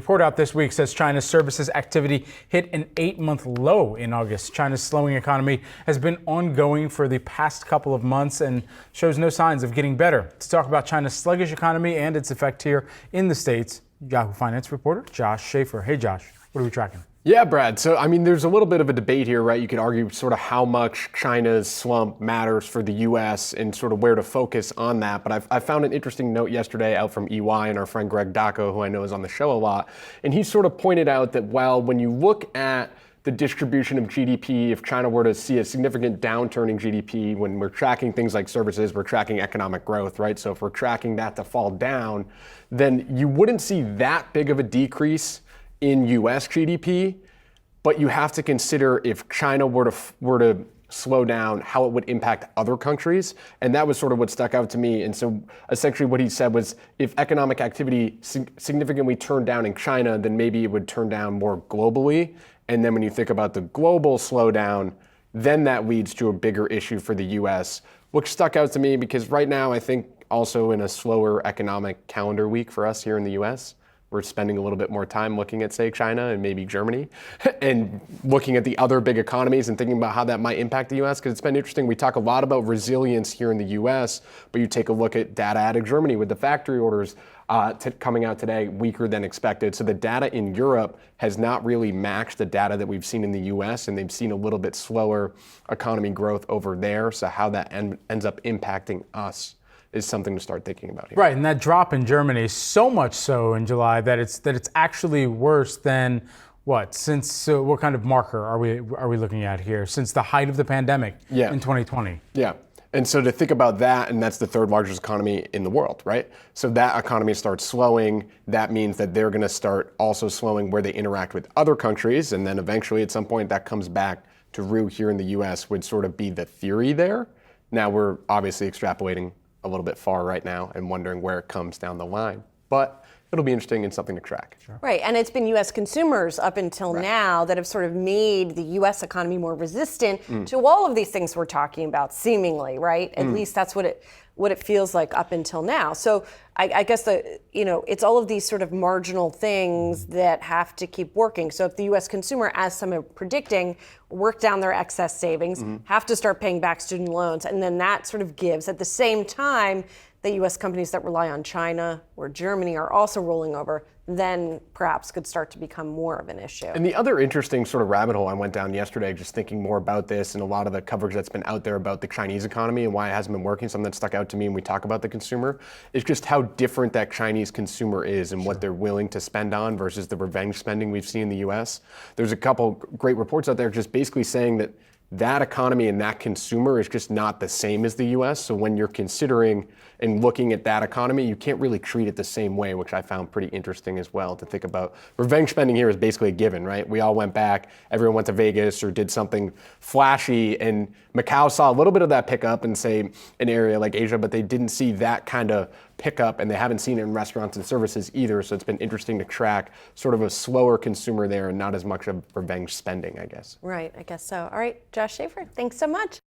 report out this week says China's services activity hit an 8-month low in August. China's slowing economy has been ongoing for the past couple of months and shows no signs of getting better. To talk about China's sluggish economy and its effect here in the States, Yahoo Finance reporter Josh Schafer. Hey, Josh, what are we tracking? Yeah, Brad. So, there's a little bit of a debate here, right? You could argue sort of how much China's slump matters for the U.S. and sort of where to focus on that. But I found an interesting note yesterday out from EY and our friend Greg Daco, who I know is on the show a lot. And he sort of pointed out that, well, when you look at the distribution of GDP, if China were to see a significant downturn in GDP, when we're tracking things like services, we're tracking economic growth, right? So if we're tracking that to fall down, then you wouldn't see that big of a decrease in U.S. GDP, but you have to consider if China were to slow down, how it would impact other countries. And that was sort of what stuck out to me. And so essentially what he said was if economic activity significantly turned down in China, then maybe it would turn down more globally. And then when you think about the global slowdown, then that leads to a bigger issue for the U.S., which stuck out to me because right now I think also in a slower economic calendar week for us here in the U.S., we're spending a little bit more time looking at, say, China and maybe Germany and looking at the other big economies and thinking about how that might impact the U.S. Because it's been interesting. We talk a lot about resilience here in the U.S., but you take a look at data out of Germany with the factory orders coming out today, weaker than expected. So the data in Europe has not really matched the data that we've seen in the U.S., and they've seen a little bit slower economy growth over there. So how that ends up impacting us is something to start thinking about here. Right, and that drop in Germany, so much so in July that it's actually worse than what? Since what kind of marker are we looking at here? Since the height of the pandemic in 2020. Yeah. And so to think about that, and that's the third largest economy in the world, right? So that economy starts slowing. That means that they're going to start also slowing where they interact with other countries. And then eventually at some point that comes back to root here in the U.S. would sort of be the theory there. Now we're obviously extrapolating a little bit far right now and wondering where it comes down the line. But it'll be interesting and something to track. Sure. Right, and it's been U.S. consumers up until now that have sort of made the U.S. economy more resistant to all of these things we're talking about, seemingly, right? At least that's what it feels like up until now. So I guess it's all of these sort of marginal things that have to keep working. So if the U.S. consumer, as some are predicting, work down their excess savings, have to start paying back student loans, and then that sort of gives. At the same time, the U.S. companies that rely on China or Germany are also rolling over, then perhaps could start to become more of an issue. And the other interesting sort of rabbit hole I went down yesterday, just thinking more about this and a lot of the coverage that's been out there about the Chinese economy and why it hasn't been working, something that stuck out to me when we talk about the consumer, is just how different that Chinese consumer is and what they're willing to spend on versus the revenge spending we've seen in the U.S. There's a couple great reports out there just basically saying that that economy and that consumer is just not the same as the U.S. So when you're considering and looking at that economy, you can't really treat it the same way, which I found pretty interesting as well to think about. Revenge spending here is basically a given, right? We all went back, everyone went to Vegas or did something flashy, and Macau saw a little bit of that pickup in, say, an area like Asia, but they didn't see that kind of pickup, and they haven't seen it in restaurants and services either. So it's been interesting to track sort of a slower consumer there and not as much of revenge spending, I guess. Right, I guess so. All right, Josh Schafer, thanks so much.